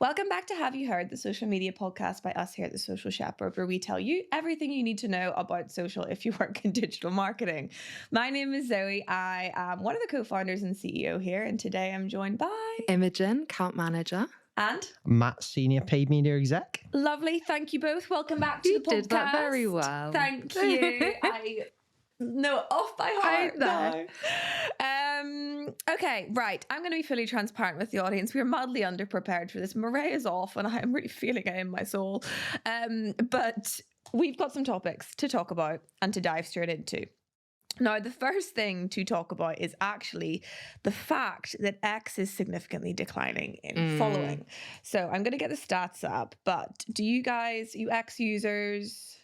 Welcome back to Have You Heard, the social media podcast by us here at The Social Shepherd, where we tell you everything you need to know about social if you work in digital marketing. My name is Zoe. I am one of the co-founders and CEO here, and today I'm joined by Imogen, account manager. And Matt, senior paid media exec. Lovely. Thank you both. Welcome back to You the podcast. did that very well. Thank you. I know it off by heart. I know. Okay, right. I'm going to be fully transparent with the audience. We're mildly underprepared for this. Murray is off and I'm really feeling it in my soul. But we've got some topics to talk about and to dive straight into. Now, the first thing to talk about is actually the fact that X is significantly declining in following. So I'm going to get the stats up, but do you guys, you X users...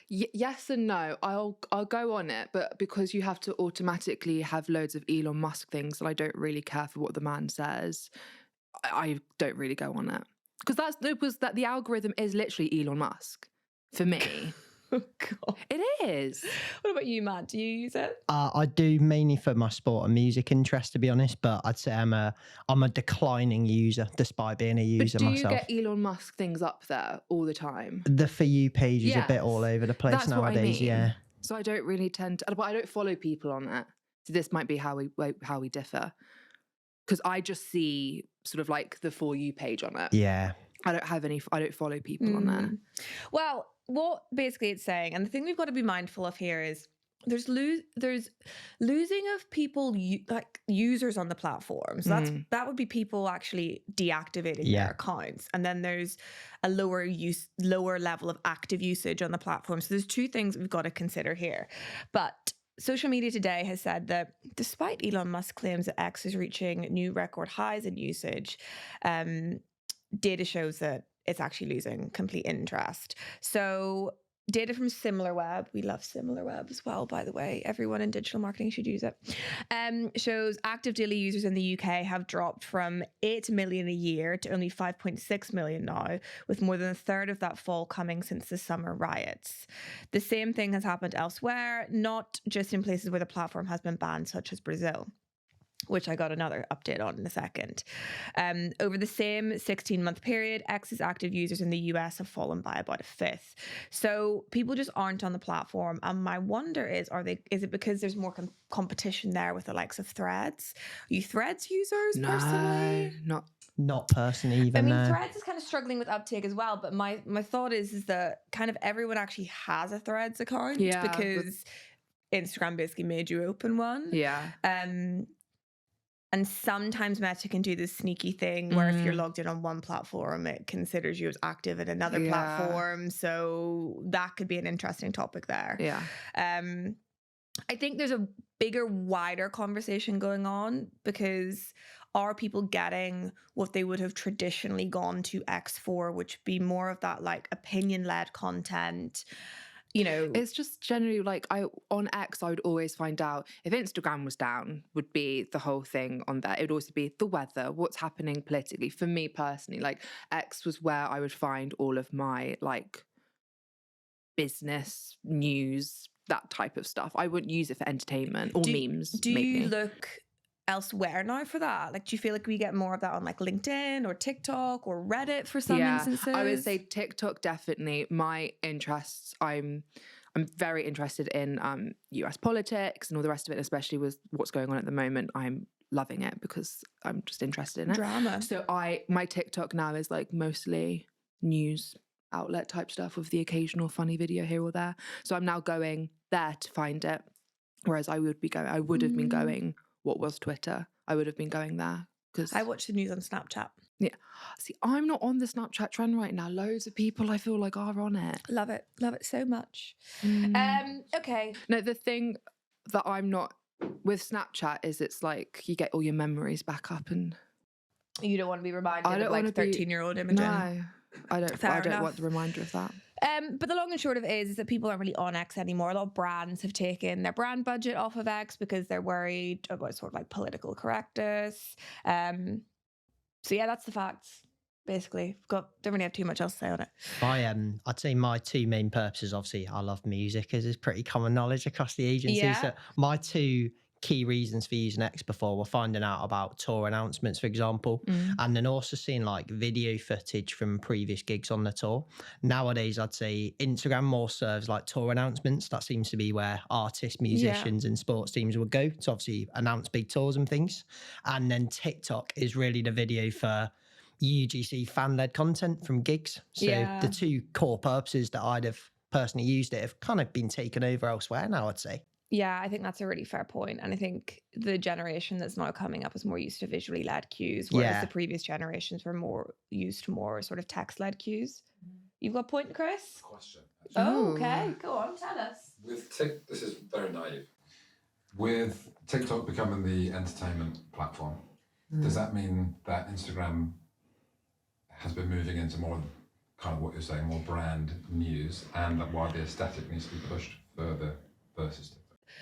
Yes and no. I'll go on it, but because you have to automatically have loads of Elon Musk things, and I don't really care for what the man says, I don't really go on it because the algorithm is literally Elon Musk for me. Oh God. It is. What about you, Matt? Do you use it? I do mainly for my sport and music interest, to be honest. But I'd say I'm a declining user, despite being a user but do myself. you get Elon Musk things up there all the time? The For You page is a bit all over the place That's nowadays. What I mean. Yeah. So I don't really tend to, but I don't follow people on it. So this might be how we differ, because I just see sort of like the For You page on it. Yeah. I don't follow people on there. Well, what basically it's saying, and the thing we've got to be mindful of here is there's losing of people like users on the platform. So that would be people actually deactivating their accounts, and then there's a lower level of active usage on the platform. So there's two things we've got to consider here. But Social Media Today has said that despite Elon Musk claims that X is reaching new record highs in usage, data shows that it's actually losing complete interest. So data from SimilarWeb, we love SimilarWeb as well, by the way. Everyone in digital marketing should use it. Shows active daily users in the UK have dropped from 8 million a year to only 5.6 million now, with more than a third of that fall coming since the summer riots. The same thing has happened elsewhere, not just in places where the platform has been banned, such as Brazil, which I got another update on in a second. Over the same 16-month period, X's active users in the US have fallen by about a fifth. So people just aren't on the platform. And my wonder is it because there's more competition there with the likes of Threads? Are you Threads users personally? Not personally even. I mean, Threads is kind of struggling with uptake as well, but my thought is that kind of everyone actually has a Threads account because Instagram basically made you open one. Yeah. And sometimes Meta can do this sneaky thing where if you're logged in on one platform, it considers you as active in another platform. So that could be an interesting topic there. Yeah. I think there's a bigger, wider conversation going on because are people getting what they would have traditionally gone to X for, which would be more of that like opinion-led content? You know, it's just generally like on X, I would always find out if Instagram was down, would be the whole thing on there. It would also be the weather, what's happening politically. For me personally, like X was where I would find all of my like business news, that type of stuff. I wouldn't use it for entertainment or memes. Do you look elsewhere now for that? Like, do you feel like we get more of that on like LinkedIn or TikTok or Reddit for some instances? I would say TikTok definitely. My interests, I'm very interested in US politics and all the rest of it, especially with what's going on at the moment. I'm loving it because I'm just interested in it. Drama. So my TikTok now is like mostly news outlet type stuff with the occasional funny video here or there. So I'm now going there to find it. Whereas I would have been going, what was Twitter? I would have been going there because I watch the news on Snapchat. Yeah. See, I'm not on the Snapchat trend right now. Loads of people I feel like are on it. Love it so much. Okay. No, the thing that I'm not with Snapchat is it's like you get all your memories back up and you don't want to be reminded of like 13-year-old Imogen. No, I don't want the reminder of that. But the long and short of it is that people aren't really on X anymore. A lot of brands have taken their brand budget off of X because they're worried about sort of like political correctness. So yeah, that's the facts. Basically, don't really have too much else to say on it. I'd say my two main purposes. Obviously, I love music, as is pretty common knowledge across the agency. Yeah. So my two key reasons for using X before were finding out about tour announcements, for example, and then also seeing like video footage from previous gigs on the tour. Nowadays, I'd say Instagram more serves like tour announcements. That seems to be where artists, musicians, and sports teams would go to obviously announce big tours and things. And then TikTok is really the video for UGC fan-led content from gigs. So the two core purposes that I'd have personally used it have kind of been taken over elsewhere now, I'd say. Yeah, I think that's a really fair point. And I think the generation that's now coming up is more used to visually led cues, whereas the previous generations were more used to more sort of text led cues. You've got a point, Chris? Question. Oh, okay. Go on, tell us. This is very naive. With TikTok becoming the entertainment platform, does that mean that Instagram has been moving into more kind of what you're saying, more brand news, and that why the aesthetic needs to be pushed further versus TikTok?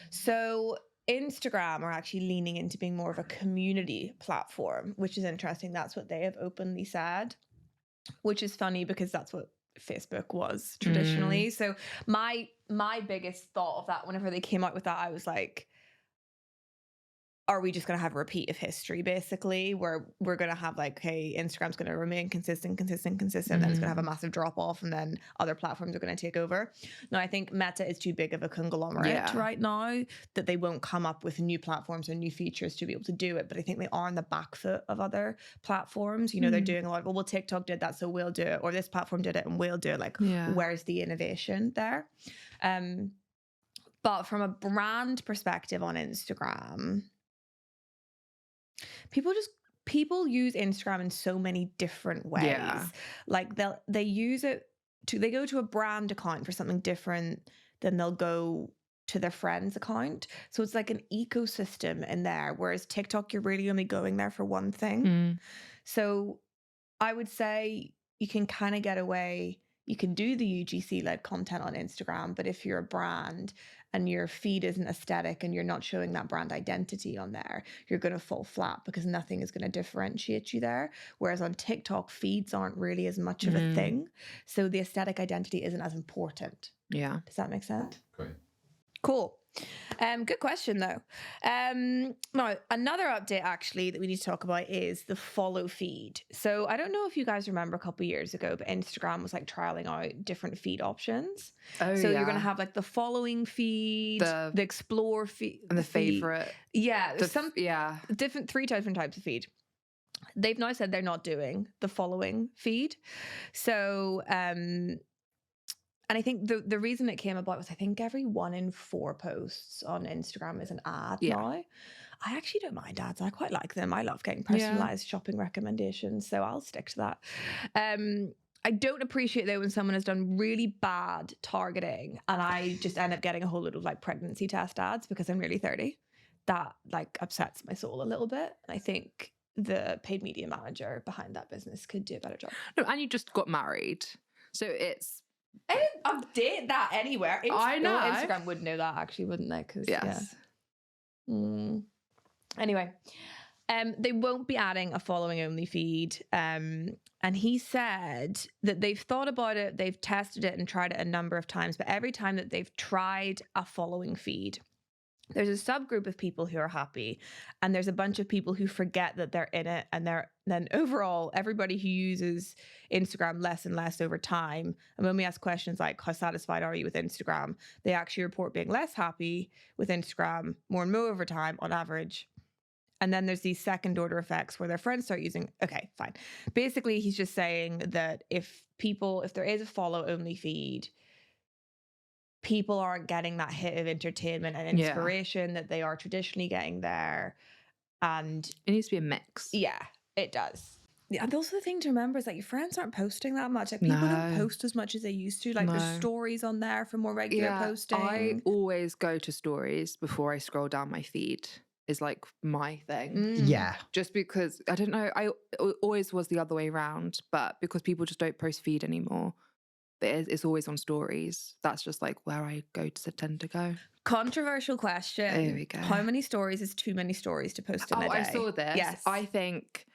So Instagram are actually leaning into being more of a community platform, which is interesting. That's what they have openly said, which is funny because that's what Facebook was traditionally. So my biggest thought of that, whenever they came out with that, I was like, are we just going to have a repeat of history, basically, where we're going to have like, hey, Instagram's going to remain consistent, then it's going to have a massive drop off, and then other platforms are going to take over. No, I think Meta is too big of a conglomerate right now that they won't come up with new platforms or new features to be able to do it. But I think they are on the back foot of other platforms. You know, they're doing a lot of, well, TikTok did that, so we'll do it, or this platform did it and we'll do it. Like, where's the innovation there? But from a brand perspective on Instagram, people use Instagram in so many different ways. Like they use it to, they go to a brand account for something different than they'll go to their friend's account. So it's like an ecosystem in there, whereas TikTok, you're really only going there for one thing. So I would say you can kind of get away, you can do the UGC led content on Instagram, but if you're a brand and your feed isn't aesthetic and you're not showing that brand identity on there, you're going to fall flat because nothing is going to differentiate you there. Whereas on TikTok, feeds aren't really as much of a thing. So the aesthetic identity isn't as important. Yeah. Does that make sense? Great. Cool. Good question though. Now another update actually that we need to talk about is the follow feed. So I don't know if you guys remember a couple of years ago, but Instagram was like trialing out different feed options. So you're going to have like the following feed, the explore feed, and the favorite. Yeah, three different types of feed. They've now said they're not doing the following feed. So and I think the reason it came about was I think every 1 in 4 posts on Instagram is an ad now. I actually don't mind ads. I quite like them. I love getting personalized shopping recommendations, so I'll stick to that. I don't appreciate though when someone has done really bad targeting and I just end up getting a whole load of like pregnancy test ads because I'm nearly 30. That like upsets my soul a little bit. I think the paid media manager behind that business could do a better job. No, and you just got married. So it's... I didn't update that anywhere. I know. Instagram would know that actually, wouldn't they? Anyway, they won't be adding a following only feed. And he said that they've thought about it, they've tested it and tried it a number of times, but every time that they've tried a following feed, there's a subgroup of people who are happy and there's a bunch of people who forget that they're in it, and then overall everybody who uses Instagram less and less over time, and when we ask questions like how satisfied are you with Instagram, they actually report being less happy with Instagram more and more over time on average. And then there's these second order effects where their friends start using, okay, fine. Basically, he's just saying that if there is a follow only feed, people aren't getting that hit of entertainment and inspiration that they are traditionally getting there. And it needs to be a mix. Yeah, it does. Yeah, and also the thing to remember is that your friends aren't posting that much. Like people don't post as much as they used to. Like there's stories on there for more regular posting. I always go to stories before I scroll down my feed. Is like my thing. Yeah. Just because, I don't know, I always was the other way around, but because people just don't post feed anymore, it's always on stories. That's just like where I tend to go. Controversial question. There we go. How many stories is too many stories to post in a day? I saw this. Yes. I think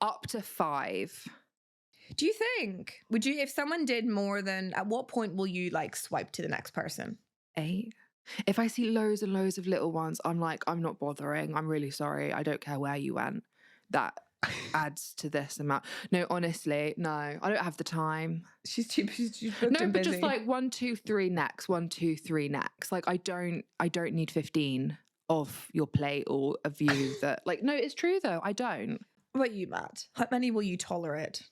up to 5. Do you think? Would you, if someone did more than, at what point will you like swipe to the next person? 8. If I see loads and loads of little ones, I'm like, I'm not bothering. I'm really sorry. I don't care where you went. That adds to this amount. No, honestly, no. I don't have the time. She's booked No, and but just busy. like 1, 2, 3 next, 1, 2, 3 next. Like I don't need 15 of your plate or a view that like, no, it's true though. I don't. What about you, Matt? How many will you tolerate?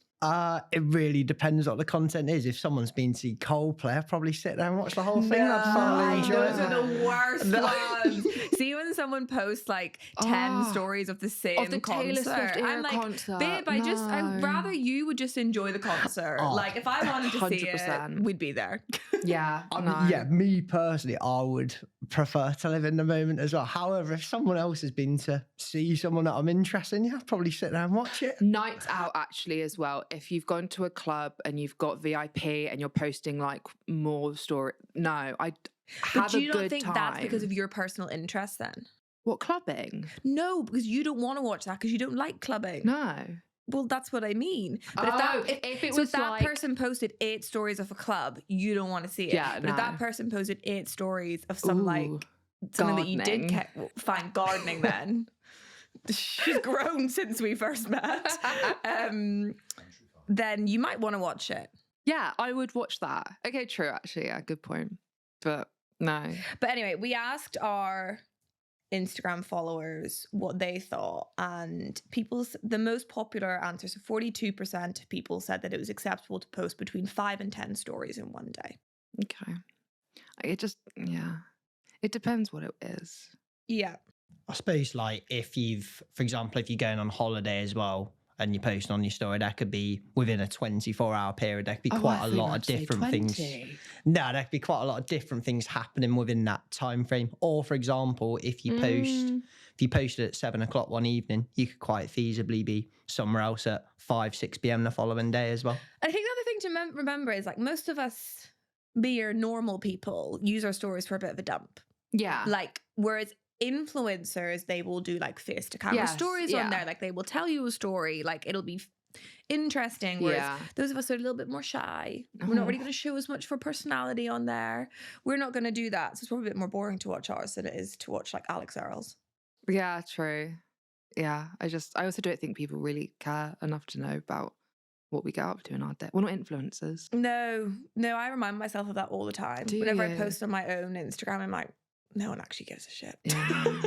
It really depends what the content is. If someone's been to see Coldplay, I'd probably sit there and watch the whole thing. I'd thoroughly enjoy those it. are the worst No. ones. See, when someone posts like 10 stories of the same Of the Taylor concert, Swift era I'm like, concert. babe, I'd No. rather you would just enjoy the concert. Oh, like, if I wanted to see it, 100%. we'd be there. Yeah. I No. mean, yeah, me personally, I would prefer to live in the moment as well. However, if someone else has been to see someone that I'm interested in, yeah, I'd probably sit there and watch it. Nights out actually as well. If you've gone to a club and you've got VIP and you're posting like more story, no, I have But do you a not good think time. that's because of your personal interest then? What, clubbing? No, because you don't want to watch that because you don't like clubbing. No. Well, that's what I mean. But Oh, if it so was if that like- person posted 8 stories of a club, you don't want to see it. Yeah, but if that no. person posted 8 stories of some Ooh, like something that you did gardening. well, fine gardening then. She's grown since we first met. Then you might want to watch it. Yeah, I would watch that. Okay, true, actually. Yeah, good point. But no. But anyway, we asked our Instagram followers what they thought, and the most popular answers, so 42% of people said that it was acceptable to post between 5 and 10 stories in one day. Okay. It just, yeah. It depends what it is. Yeah. I suppose, like, for example, if you're going on holiday as well and you're posting on your story, that could be within a 24-hour period. There could be quite a lot of different things. No, there could be quite a lot of different things happening within that time frame. Or, for example, if you posted at 7 o'clock one evening, you could quite feasibly be somewhere else at 5, 6 p.m. the following day as well. I think the other thing to remember is like most of us, mere normal people, use our stories for a bit of a dump. Yeah. Like, whereas influencers, they will do like face to camera Yes, stories yeah. on there. Like, they will tell you a story. Like, it'll be interesting. Whereas those of us are a little bit more shy. We're not really going to show as much for personality on there. We're not going to do that. So it's probably a bit more boring to watch ours than it is to watch like Alex Earl's. Yeah, true. Yeah, I also don't think people really care enough to know about what we get up to in our day. We're not influencers. No, I remind myself of that all the time. Do Whenever I you? post on my own Instagram, I'm like, no one actually gives a shit. Yeah.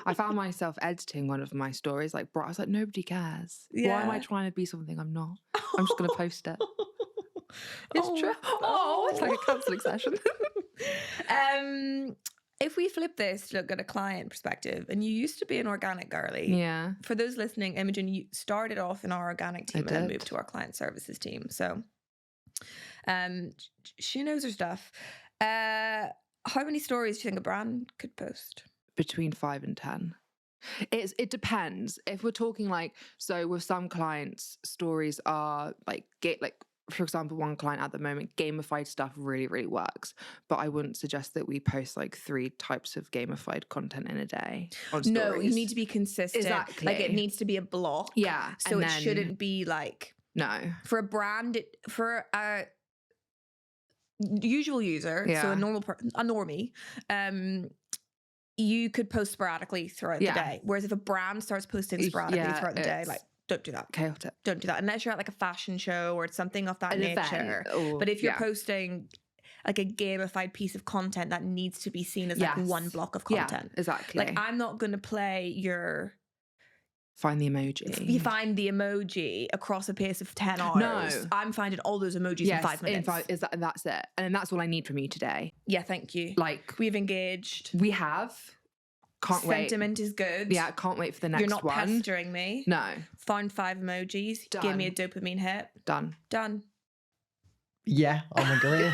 I found myself editing one of my stories. Like, I was like, nobody cares. Why am I trying to be something I'm not? I'm just going to post it. It's true. Oh, it's like a counselling session. If we flip this to look at a client perspective, and you used to be an organic girly. Yeah. For those listening, Imogen, you started off in our organic team and then moved to our client services team. So she knows her stuff. How many stories do you think a brand could post? Between 5 and 10. It depends. If we're talking like, so with some clients, stories are like for example, one client at the moment, gamified stuff really, really works. But I wouldn't suggest that we post like 3 types of gamified content in a day on stories. No, you need to be consistent. Exactly. Like, it needs to be a block. Yeah. So it shouldn't be like, No. for a brand, for a usual user, so a normie, you could post sporadically throughout the day. Whereas if a brand starts posting sporadically throughout the day, like, don't do that. Chaotic. Don't do that unless you're at like a fashion show or something of that nature. But if you're posting like a gamified piece of content, that needs to be seen as like one block of content. Yeah, exactly. Like, I'm not going to play your find the emoji. You find the emoji across a pace of 10 hours. No. I'm finding all those emojis in 5 minutes. And that's it. And that's all I need from you today. Yeah, thank you. Like, we've engaged. We have. Can't wait. Sentiment is good. Yeah, can't wait for the next one. You're not pestering me. No. Found 5 emojis. Done. Give me a dopamine hit. Done. Yeah, I'm agreeing.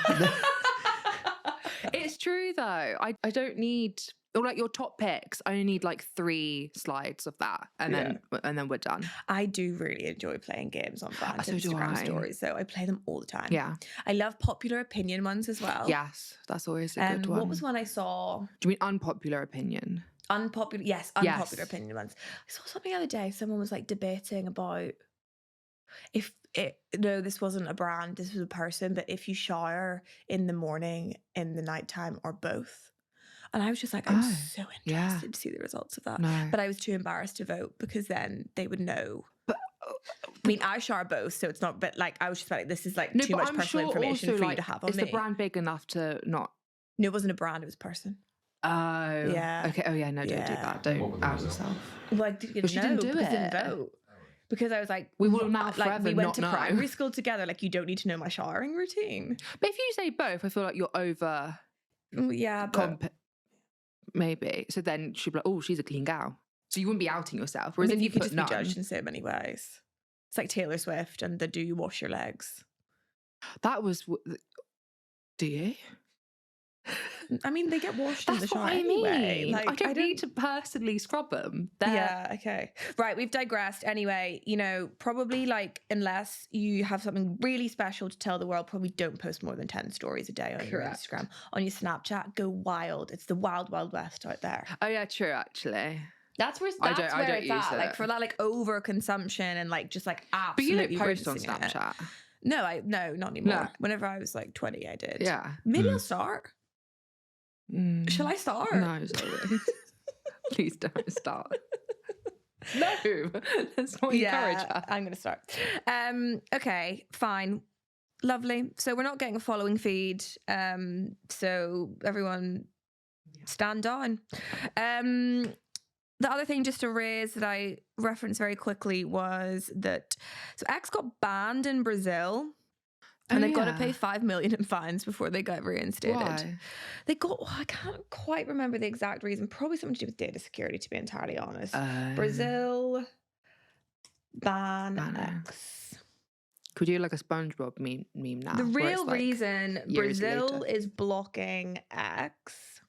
It's true though. I don't need, or like your top picks, I only need like 3 slides of that, and then we're done. I do really enjoy playing games on brand So do Instagram I. stories, so I play them all the time. Yeah. I love popular opinion ones as well. Yes, that's always a good one. What was one I saw? Do you mean unpopular opinion? Unpopular opinion ones. I saw something the other day. Someone was like debating about no, this wasn't a brand, this was a person, but if you shower in the morning, in the nighttime, or both. And I was just like, I'm so interested to see the results of that. No. But I was too embarrassed to vote because then they would know. I mean, I shower both, so it's not, but like, I was just like, this is like too much I'm personal sure information also, for you like, to have on is me. the brand big enough to not? No, it wasn't a brand, it was a person. Oh. Yeah. Okay. Oh yeah, no, don't do that. Don't out yourself. Well, I didn't But she didn't do because I it. didn't vote. Because I was like, We will now like, forever we went not to know. primary school together. Like, you don't need to know my showering routine. But if you say both, I feel like you're over. Yeah, but Maybe. So then she'd be like, oh, she's a clean gal. So you wouldn't be outing yourself. I Whereas mean, if you could put just none, be judged in so many ways. It's like Taylor Swift and the do you wash your legs? that was. Do you? I mean, they get washed in the That's shower what I anyway. mean. Like, I don't need to personally scrub them. Yeah, okay. Right, we've digressed. Anyway, you know, probably like, unless you have something really special to tell the world, probably don't post more than 10 stories a day on your Correct. Instagram. On your Snapchat, go wild. It's the wild, wild west out there. Oh yeah, true. Actually, That's where I don't it's use at. it. Like for that like over consumption and like just like but you absolutely don't post on rinsing it. Snapchat. No, not anymore. No. Whenever I was like 20, I did. Yeah. Maybe I'll start. Shall I start? No, sorry. Please don't start. No, let's not encourage her. I'm going to start. Okay, fine. Lovely. So we're not getting a following feed. So everyone stand down. The other thing just to raise that I referenced very quickly was that so X got banned in Brazil. And they've got to pay 5 million in fines before they get reinstated. Why? They got, I can't quite remember the exact reason. Probably something to do with data security, to be entirely honest. Brazil ban X. Could you do like a SpongeBob meme now? The where it's real like reason years Brazil later? is blocking X.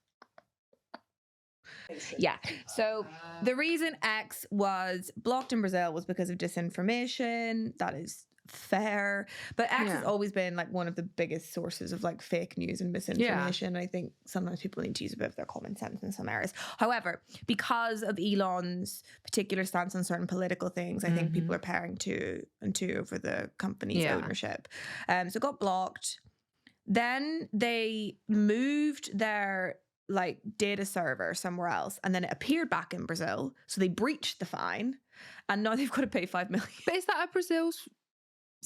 Yeah. So the reason X was blocked in Brazil was because of disinformation. That is fair. But X has always been like one of the biggest sources of like fake news and misinformation. I think sometimes people need to use a bit of their common sense in some areas. However, because of Elon's particular stance on certain political things, I think people are pairing two and two over the company's ownership. So it got blocked. Then they moved their like data server somewhere else, and then it appeared back in Brazil. So they breached the fine, and now they've got to pay 5 million. But is that a Brazil's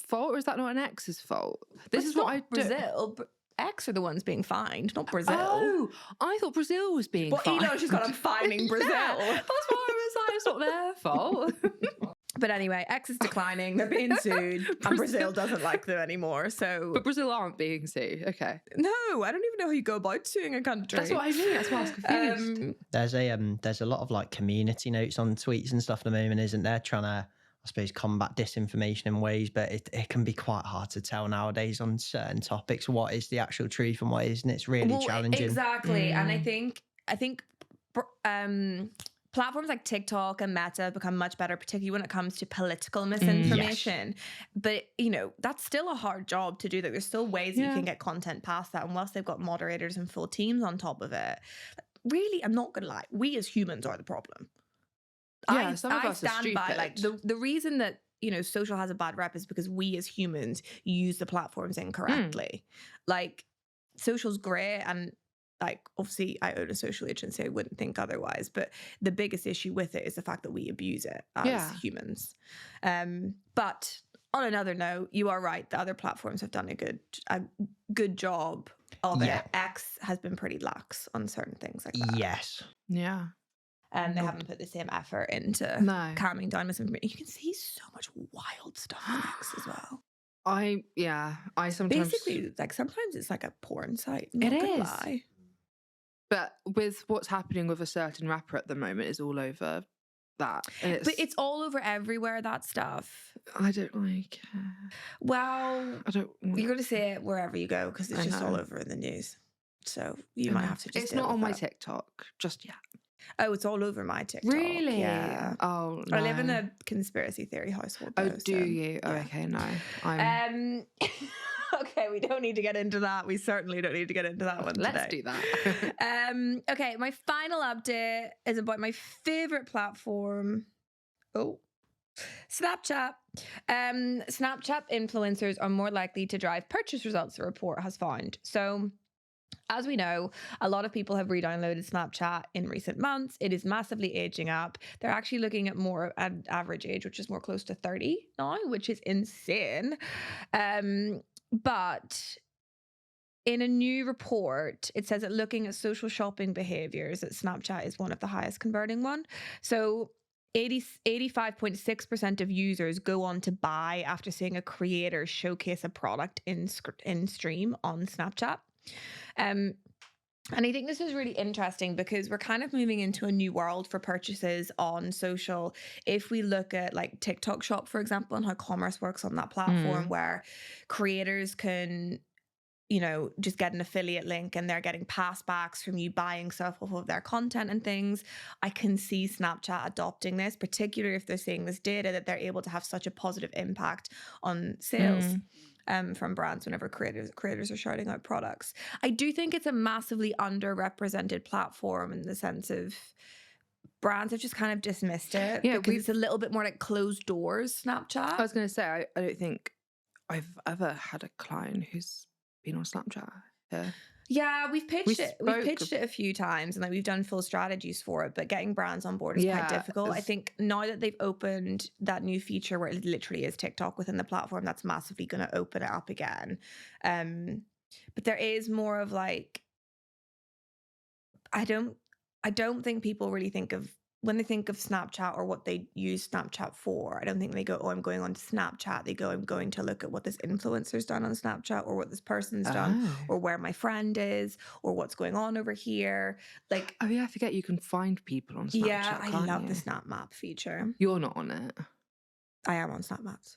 fault, or is that not an X's fault? This is what I do. Brazil. X are the ones being fined, not Brazil. Oh, I thought Brazil was being fined. Elon just got on fining Brazil. Yeah, that's why I was like, it's not their fault. But anyway, X is declining. They're being sued, and Brazil doesn't like them anymore. So, but Brazil aren't being sued. Okay. No, I don't even know how you go about suing a country. That's what I mean. That's why I was confused. There's a lot of like community notes on tweets and stuff at the moment, isn't there? Trying to, I suppose, combat disinformation in ways, but it can be quite hard to tell nowadays on certain topics what is the actual truth and what isn't. It's really challenging. Exactly, and I think platforms like TikTok and Meta have become much better, particularly when it comes to political misinformation. But, you know, that's still a hard job to do. That there's still ways that you can get content past that. And whilst they've got moderators and full teams on top of it, really, I'm not going to lie, we as humans are the problem. Yeah, some of us are stand by, like, the reason that, you know, social has a bad rep is because we as humans use the platforms incorrectly. Like, social's great, and like, obviously I own a social agency, I wouldn't think otherwise, but the biggest issue with it is the fact that we abuse it as humans. But on another note, you are right, the other platforms have done a good job of it. X has been pretty lax on certain things like that. Yes. Yeah. And they haven't put the same effort into calming down misinformation. You can see so much wild stuff on X as well. I sometimes basically, like, sometimes it's like a porn site. It Not gonna is. lie. But with what's happening with a certain rapper at the moment is all over that. But it's all over everywhere, that stuff. I don't like it. Well, I don't. you're going to see it wherever you go because it's just all over in the news. So you might have to just. It's not on my TikTok just yet. Oh, it's all over my TikTok. Really? Yeah. Oh, no. I live in a conspiracy theory household. Oh, though, do you? Oh, okay, no. Okay, we don't need to get into that. We certainly don't need to get into that one today. Let's do that. Okay, my final update is about my favorite platform. Oh, Snapchat. Snapchat influencers are more likely to drive purchase results, the report has found. So As we know, a lot of people have re-downloaded Snapchat in recent months. It is massively aging up. They're actually looking at more an average age, which is more close to 30 now, which is insane. But in a new report, it says that looking at social shopping behaviors, that Snapchat is one of the highest converting one. So 85.6% of users go on to buy after seeing a creator showcase a product in stream on Snapchat. And I think this is really interesting because we're kind of moving into a new world for purchases on social. If we look at like TikTok Shop, for example, and how commerce works on that platform, where creators can, you know, just get an affiliate link and they're getting passbacks from you buying stuff off of their content and things. I can see Snapchat adopting this, particularly if they're seeing this data that they're able to have such a positive impact on sales. From brands whenever creators are shouting out products. I do think it's a massively underrepresented platform in the sense of brands have just kind of dismissed it. Yeah, because it's a little bit more like closed doors Snapchat. I was going to say, I don't think I've ever had a client who's been on Snapchat. Yeah, we've pitched it. We've pitched it a few times, and like we've done full strategies for it. But getting brands on board is quite difficult. I think now that they've opened that new feature where it literally is TikTok within the platform, that's massively going to open it up again. But there is more of like, I don't think people really think of, when they think of Snapchat or what they use Snapchat for, I don't think they go, oh, I'm going on to Snapchat. They go, I'm going to look at what this influencer's done on Snapchat, or what this person's done, or where my friend is, or what's going on over here. Like, oh yeah, I forget you can find people on Snapchat. Yeah, I love the Snap Map feature. You're not on it. I am on Snap Maps.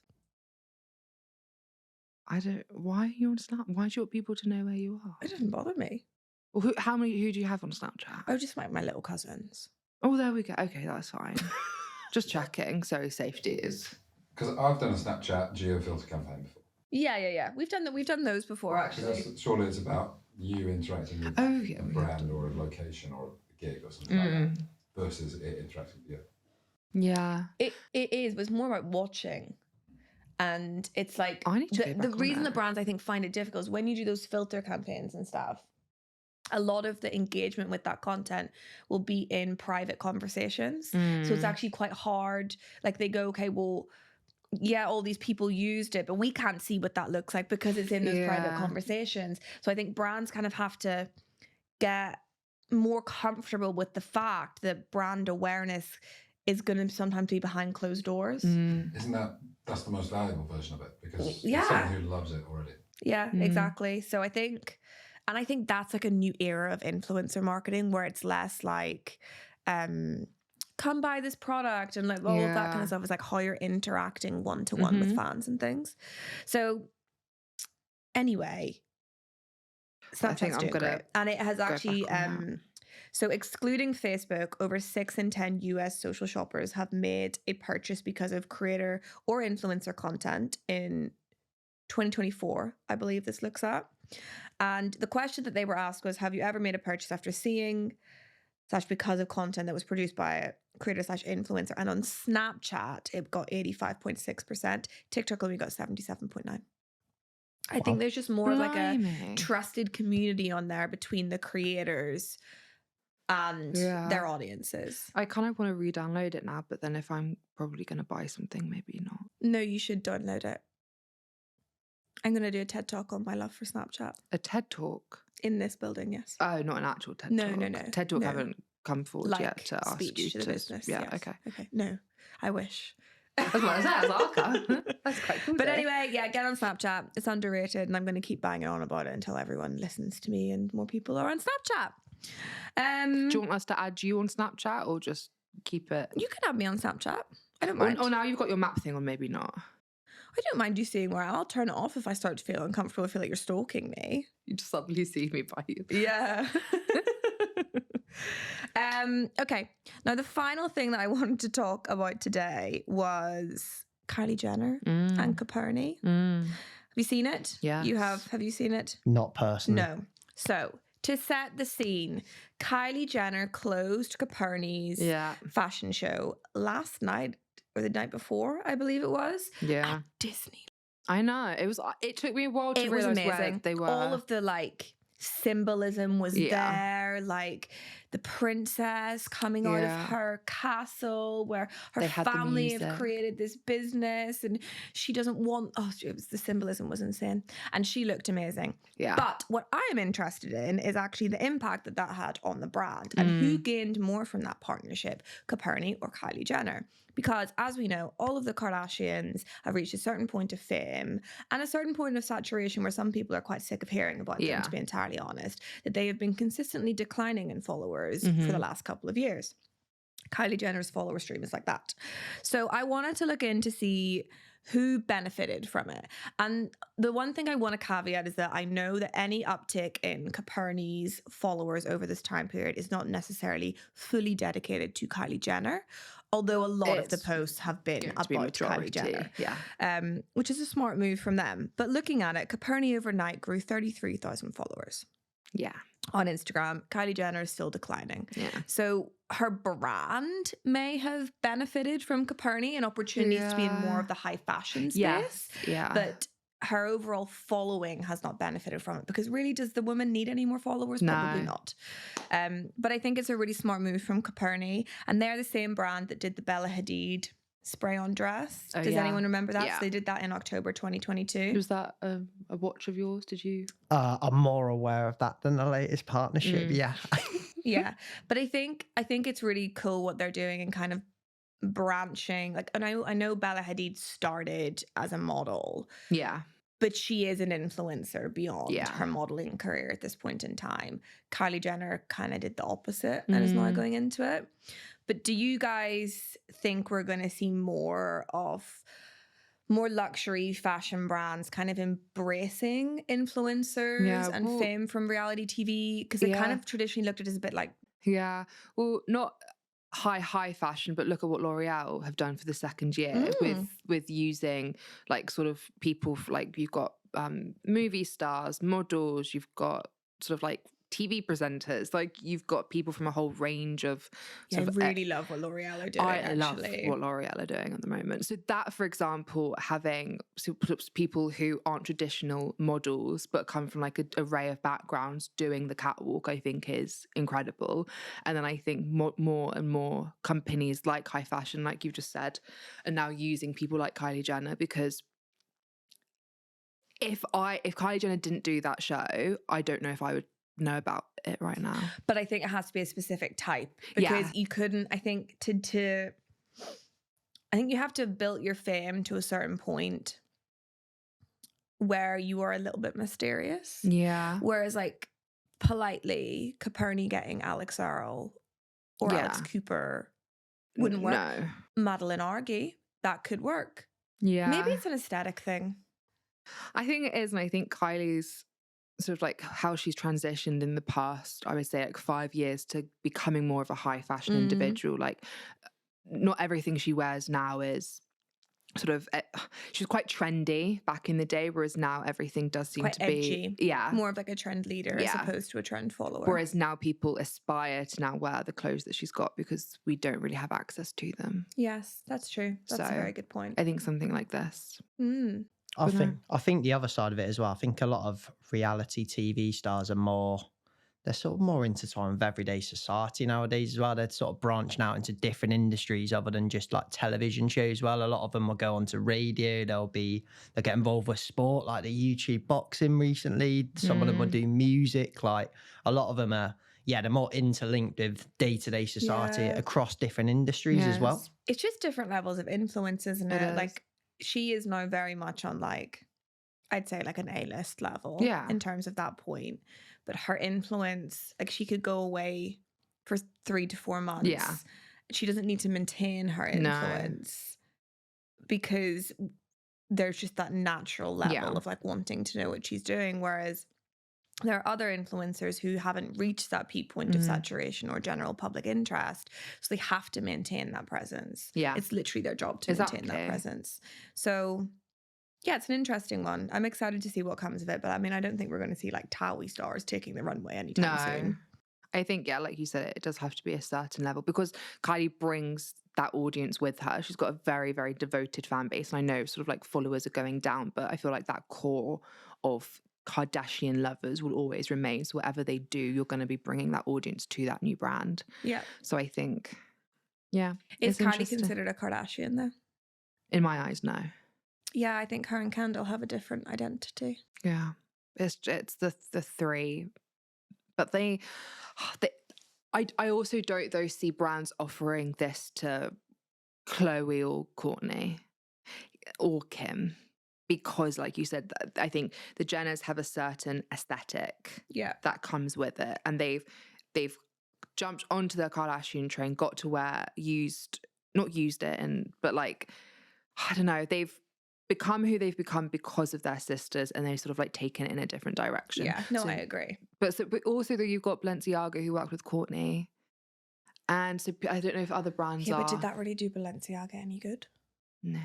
Why are you on Snap? Why do you want people to know where you are? It doesn't bother me. Well, who do you have on Snapchat? Oh, just like my little cousins. Oh, there we go. Okay, that's fine. Just checking. So safety is. Because I've done a Snapchat geofilter campaign before. Yeah. We've done those before, actually. Surely it's about you interacting with a brand or a location or a gig or something like that, versus it interacting with you. Yeah. It is, but it's more about watching. And it's like, I need to go back the on reason that. the brands, I think, find it difficult is when you do those filter campaigns and stuff, a lot of the engagement with that content will be in private conversations. So it's actually quite hard. Like they go, okay, well, yeah, all these people used it, but we can't see what that looks like because it's in those private conversations. So I think brands kind of have to get more comfortable with the fact that brand awareness is going to sometimes be behind closed doors. Isn't that's the most valuable version of it, because it's someone who loves it already. Yeah, exactly. So I think that's like a new era of influencer marketing where it's less like, come buy this product and like all of that kind of stuff. Is like how you're interacting one-to-one with fans and things. So anyway, Snapchat's doing great. And it has actually, so excluding Facebook, over 6 in 10 US social shoppers have made a purchase because of creator or influencer content in 2024, I believe this looks at. And the question that they were asked was, have you ever made a purchase after seeing / because of content that was produced by a creator / influencer? And on Snapchat, it got 85.6%. TikTok only got 77.9%. I think there's just more of like a trusted community on there between the creators and their audiences. I kind of want to re-download it now, but then if I'm probably going to buy something, maybe not. No, you should download it. I'm going to do a TED Talk on my love for Snapchat. A TED Talk? In this building, yes. Oh, not an actual TED Talk? No. TED Talk haven't come forward yet to ask you to the business. Yeah, yes. Okay. No, I wish. That's what I said. That's quite cool. But anyway, yeah, get on Snapchat. It's underrated, and I'm going to keep banging on about it until everyone listens to me and more people are on Snapchat. Do you want us to add you on Snapchat or just keep it? You can add me on Snapchat. I don't mind. Oh, now you've got your map thing on, maybe not. I don't mind you seeing where I'll turn it off if I start to feel uncomfortable. I feel like you're stalking me. You just suddenly see me by you. Yeah. Okay. Now, the final thing that I wanted to talk about today was Kylie Jenner and Coperni. Have you seen it? Yeah. You have. Have you seen it? Not personally. No. So, to set the scene, Kylie Jenner closed Coperni's fashion show last night or the night before, I believe it was. Yeah. At Disney. I know. It took me a while to realize where they were. All of the like symbolism was Yeah. there, like the princess coming out of Yeah. her castle where her They had the family have music. created this business, and she doesn't want, the symbolism was insane, and she looked amazing. Yeah. But what I am interested in is actually the impact that that had on the brand, and who gained more from that partnership, Coperni or Kylie Jenner. Because as we know, all of the Kardashians have reached a certain point of fame and a certain point of saturation where some people are quite sick of hearing about them, Yeah. to be entirely honest, that they have been consistently declining in followers for the last couple of years. Kylie Jenner's follower stream is like that. So I wanted to look in to see who benefited from it. And the one thing I want to caveat is that I know that any uptick in Coperni's followers over this time period is not necessarily fully dedicated to Kylie Jenner, although a lot of the It's posts have been going to be about Kylie majority, Jenner, yeah. which is a smart move from them. But looking at it, Coperni overnight grew 33,000 followers Yeah. on Instagram. Kylie Jenner is still declining. Yeah. So her brand may have benefited from Coperni and opportunities to be in more of the high fashion space. Yes. Yeah. But her overall following has not benefited from it, because really, does the woman need any more followers? Probably No. not. But I think it's a really smart move from Coperni, and they're the same brand that did the Bella Hadid spray-on dress. Oh, Does yeah. anyone remember that? Yeah. So they did that in October 2022. Was that a watch of yours? Did you? I'm more aware of that than the latest partnership. Yeah. Yeah, but I think it's really cool what they're doing and kind of branching. Like, and I know Bella Hadid started as a model, Yeah. but she is an influencer beyond Yeah. her modeling career at this point in time. Kylie Jenner kind of did the opposite and is now going into it. But do you guys think we're going to see more luxury fashion brands kind of embracing influencers and fame from reality TV? Because they kind of traditionally looked at it as a bit like... Yeah. Well, not high fashion, but look at what L'Oreal have done for the second year with using like sort of people like, you've got movie stars, models, you've got sort of like TV presenters, like you've got people from a whole range of... I really love what L'Oreal are doing, I love what L'Oreal are doing at the moment. So that, for example, having people who aren't traditional models but come from like an array of backgrounds doing the catwalk, I think is incredible. And then I think more and more companies like high fashion, like you've just said, are now using people like Kylie Jenner, because if Kylie Jenner didn't do that show, I don't know if I would know about it right now. But I think it has to be a specific type, because you couldn't, I think I think you have to have built your fame to a certain point where you are a little bit mysterious. Yeah. Whereas like politely Coperni getting Alex Earle or Alex Cooper wouldn't work. No. Madeline Argy, that could work. Yeah. Maybe it's an aesthetic thing. I think it is, and I think Kylie's sort of like how she's transitioned in the past, I would say like 5 years, to becoming more of a high fashion individual. Like not everything she wears now is sort of, she was quite trendy back in the day, whereas now everything does seem Quite to edgy. be More of like a trend leader as opposed to a trend follower. Whereas now people aspire to now wear the clothes that she's got because we don't really have access to them. Yes, that's true. That's a very good point. I think something like this. I think the other side of it as well, I think a lot of reality TV stars are they're sort of more intertwined with everyday society nowadays as well. They're sort of branching out into different industries other than just like television shows. Well, a lot of them will go onto radio. They'll get involved with sport, like the YouTube boxing recently. Some of them will do music. Like a lot of them are, they're more interlinked with day-to-day society across different industries as well. It's just different levels of influence, isn't it? Like she is now very much on like, I'd say like an A-list level in terms of that point. But her influence, like she could go away for 3 to 4 months. Yeah. She doesn't need to maintain her influence because there's just that natural level of like wanting to know what she's doing. Whereas there are other influencers who haven't reached that peak point of saturation or general public interest. So they have to maintain that presence. Yeah. It's literally their job to maintain that presence. So yeah, it's an interesting one. I'm excited to see what comes of it. But I mean, I don't think we're going to see like TOWIE stars taking the runway anytime soon. I think, like you said, it does have to be a certain level because Kylie brings that audience with her. She's got a very, very devoted fan base. And I know sort of like followers are going down, but I feel like that core of Kardashian lovers will always remain. So whatever they do, you're going to be bringing that audience to that new brand. Yeah. So I think, yeah. Is it's Kylie interesting. considered a Kardashian though? In my eyes, no. Yeah, I think her and Kendall have a different identity. Yeah. It's the three. But I also don't though see brands offering this to Chloe or Courtney or Kim, because like you said, I think the Jenners have a certain aesthetic that comes with it, and they've jumped onto the Kardashian train, got to where not used it, but like, I don't know, they've become who they've become because of their sisters, and they've sort of like taken it in a different direction. Yeah, no, I agree. But also though, you've got Balenciaga who worked with Courtney, and so I don't know if other brands but did that really do Balenciaga any good? No.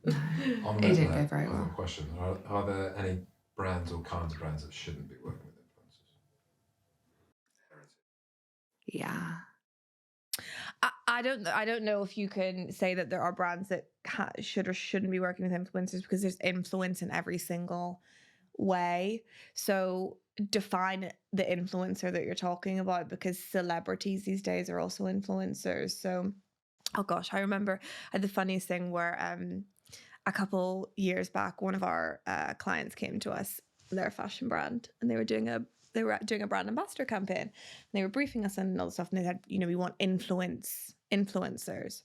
On It that didn't go note, very I have well. a question. Are there any brands or kinds of brands that shouldn't be working with influencers? Yeah. I don't know if you can say that there are brands that should or shouldn't be working with influencers, because there's influence in every single way. So define the influencer that you're talking about, because celebrities these days are also influencers. So, oh gosh, I remember I had the funniest thing where a couple years back, one of our clients came to us. They're a fashion brand, and they were doing a brand ambassador campaign. And they were briefing us and all the stuff, and they said, we want influencers.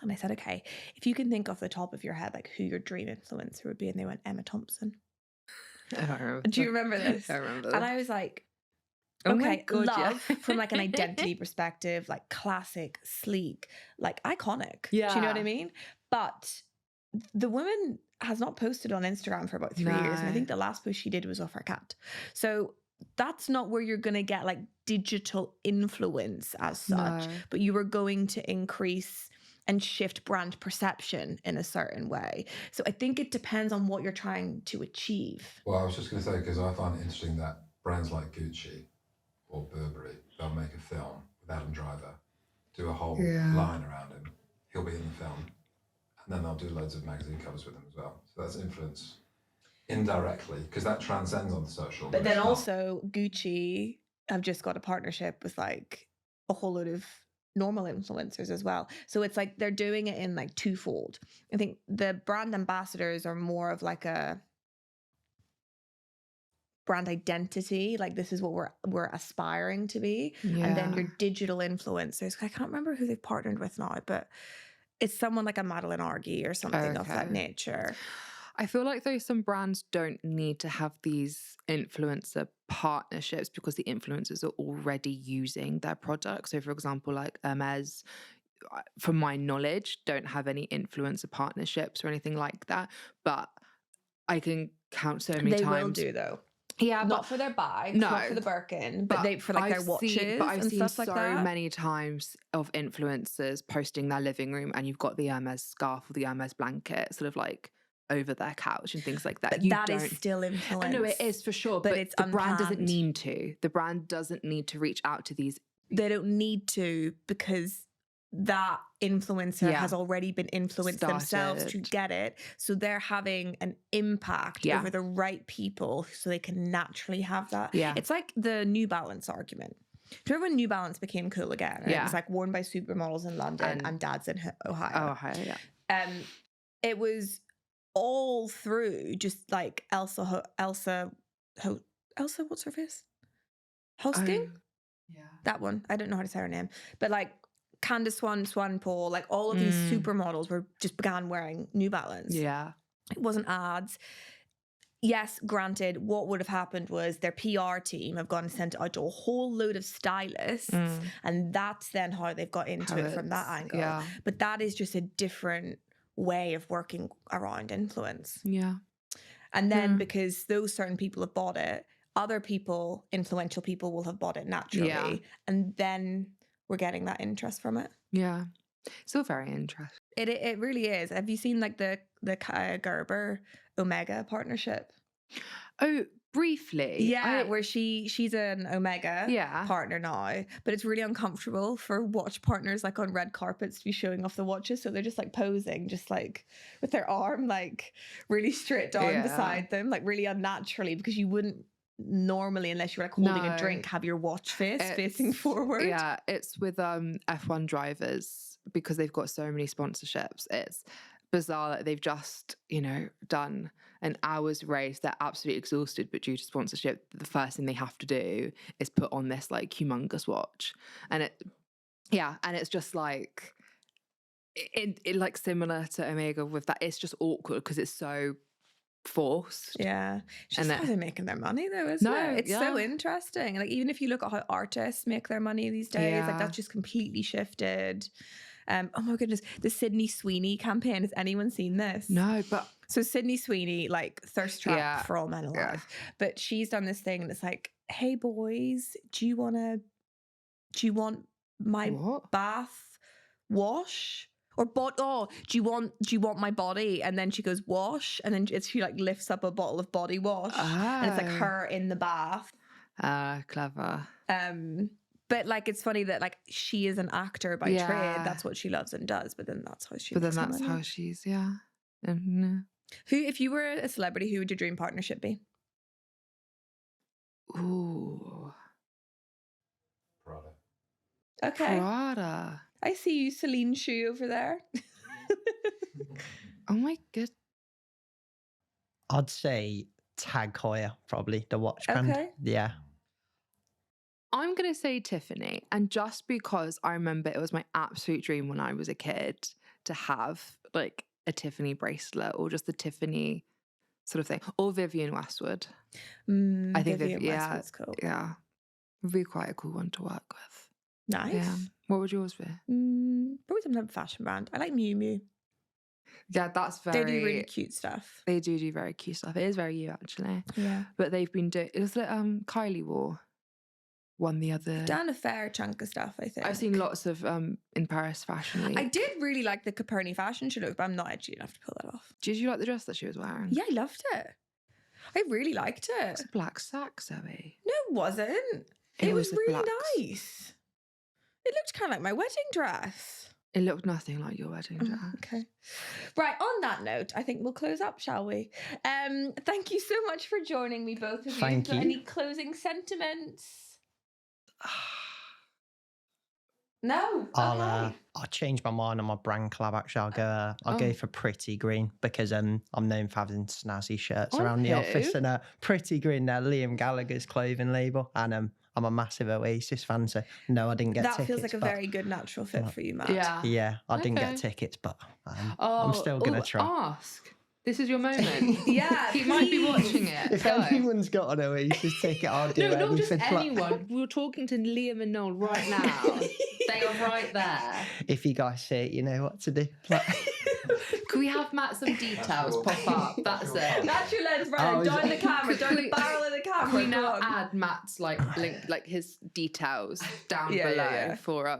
And I said, okay, if you can think off the top of your head like who your dream influencer would be, and they went Emma Thompson. Do you remember this? I remember And I was like, Oh my okay, God, love yeah. from like an identity perspective, like classic, sleek, like iconic. Yeah. Do you know what I mean? But the woman has not posted on Instagram for about 3 years. And I think the last post she did was of her cat. So that's not where you're going to get like digital influence as such, but you are going to increase and shift brand perception in a certain way. So I think it depends on what you're trying to achieve. Well, I was just going to say, because I find it interesting that brands like Gucci or Burberry, they'll make a film with Adam Driver, do a whole line around him. He'll be in the film. And then they'll do loads of magazine covers with him as well. So that's influence indirectly, because that transcends on social. But then also Gucci have just got a partnership with like a whole load of normal influencers as well. So it's like they're doing it in like twofold. I think the brand ambassadors are more of like a brand identity, like this is what we're aspiring to be. And then your digital influencers, I can't remember who they've partnered with now, but it's someone like a Madeline Argy or something of that nature. I feel like though some brands don't need to have these influencer partnerships because the influencers are already using their products. So for example, like Hermes, from my knowledge, don't have any influencer partnerships or anything like that. But I can count so many times. They will do though. Yeah, not for their bags, not for the Birkin, but they for like their watches and stuff like that. I've seen so many times of influencers posting their living room, and you've got the Hermes scarf or the Hermes blanket sort of like over their couch and things like that. But that is still influence. I know it is for sure, but it's the brand doesn't need to. The brand doesn't need to reach out to these. They don't need to, because that influencer has already been influenced themselves to get it. So they're having an impact over the right people, so they can naturally have that. Yeah. It's like the New Balance argument. Do you remember when New Balance became cool again? It was like worn by supermodels in London and dads in Ohio. Ohio, yeah. It was all through just like Elsa, what's her face? Hosting? Yeah. That one. I don't know how to say her name. But like Candace Swanpoel, like all of these supermodels began wearing New Balance. Yeah. It wasn't ads. Yes, granted, what would have happened was their PR team have gone and sent it out to a whole load of stylists, and that's then how they've got into it from that angle. Yeah. But that is just a different way of working around influence. Yeah. And then because those certain people have bought it, other people, influential people, will have bought it naturally. Yeah. And then we're getting that interest from it. Yeah. Still very interesting. It really is. Have you seen like the Kaya Gerber Omega partnership? Oh, briefly. Yeah, where she's an Omega partner now, but it's really uncomfortable for watch partners like on red carpets to be showing off the watches. So they're just like posing, just like with their arm like really straight down beside them, like really unnaturally, because you wouldn't normally, unless you were like holding a drink, have your watch face facing forward. Yeah, it's with F1 drivers, because they've got so many sponsorships. It's bizarre that they've just, done an hour's race. They're absolutely exhausted, but due to sponsorship, the first thing they have to do is put on this like humongous watch. And it's just like it like similar to Omega with that. It's just awkward because it's so forced. Yeah, it's just how they're making their money though, isn't it? It's so interesting. Like, even if you look at how artists make their money these days, like that's just completely shifted. Oh my goodness, the Sydney Sweeney campaign, has anyone seen this? No, but so Sydney Sweeney, like thirst trap for all men alive, but she's done this thing and it's like, hey boys, do you want my bath wash? Or do you want my body? And then she goes wash, and then she like lifts up a bottle of body wash, and it's like her in the bath. Clever. But like, it's funny that like she is an actor by trade. That's what she loves and does. But then that's how she. But then that's how she's Who, if you were a celebrity, who would your dream partnership be? Ooh. Prada. Okay. Prada. I see you, Celine Shoe over there. Oh my god. I'd say Tag Heuer, probably the watch brand. Okay. Yeah. I'm going to say Tiffany. And just because I remember it was my absolute dream when I was a kid to have like a Tiffany bracelet or just the Tiffany sort of thing. Or Vivienne Westwood. I think Vivienne Westwood's cool. Yeah. Would be quite a cool one to work with. Nice. Yeah. What would yours be? Probably some type of fashion brand. I like Miu Miu. Yeah, that's very... They do really cute stuff. They do very cute stuff. It is very you, actually. Yeah. But they've been doing... It was that Kylie wore one the other... Done a fair chunk of stuff, I think. I've seen lots of in Paris Fashion Week. I did really like the Coperni fashion show look, but I'm not edgy enough to pull that off. Did you like the dress that she was wearing? Yeah, I loved it. I really liked it. It's a black sack, Zoe. No, it wasn't. It was really nice. It looked kind of like my wedding dress. It looked nothing like your wedding dress. Okay. Right, on that note, I think we'll close up, shall we? Thank you so much for joining me, both of you. Thank you. Any closing sentiments? No. I'll change my mind on my brand collab. Actually, I'll go for Pretty Green, because I'm known for having snazzy shirts around the office, and Pretty Green, Liam Gallagher's clothing label, and I'm a massive Oasis fan, so no, I didn't get tickets. That feels like a very good natural fit for you, Matt. Yeah, I didn't get tickets, but I'm still gonna try. Ask. This is your moment. Yeah, he might be watching it. If anyone's got an Oasis ticket, I'll do anything. No, not just anyone. We're talking to Liam and Noel right now. They are right there. If you guys see it, you know what to do. Can we have Matt some details pop up? That's it. That's your lens, right? Down the camera, down the barrel of the camera. Can we now add Matt's link, like his details down below for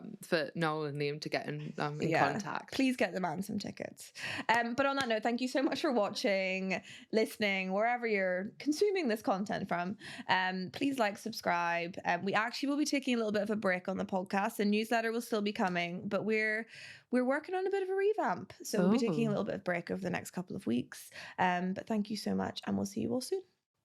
Noel and Liam to get in contact. Please get the man some tickets. But on that note, thank you so much for watching, listening, wherever you're consuming this content from. Please like, subscribe. We actually will be taking a little bit of a break on the podcast. The newsletter will still be coming, but we're working on a bit of a revamp. So we'll be taking a little bit of break over the next couple of weeks. But thank you so much, and we'll see you all soon.